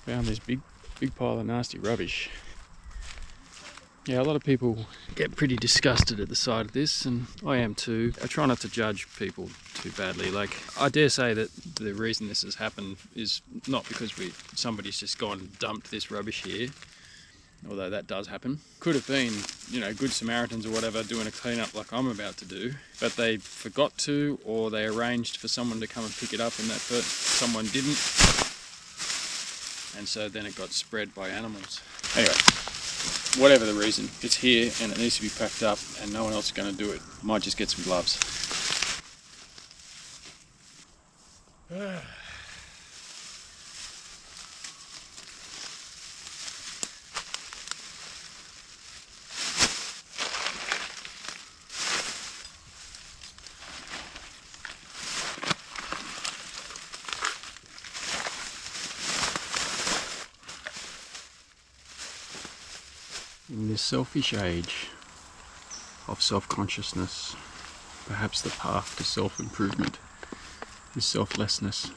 Found this big pile of nasty rubbish. Yeah, a lot of people get pretty disgusted at the sight of this, and I am too. I try not to judge people too badly. Like, I dare say that the reason this has happened is not because somebody's just gone and dumped this rubbish here, although that does happen. Could have been, you know, good Samaritans or whatever doing a clean-up like I'm about to do, but they forgot to, or they arranged for someone to come and pick it up and someone didn't, and so then it got spread by animals. Anyway, whatever the reason, it's here and it needs to be packed up and no one else is going to do it. Might just get some gloves. In this selfish age of self-consciousness, perhaps the path to self-improvement is selflessness.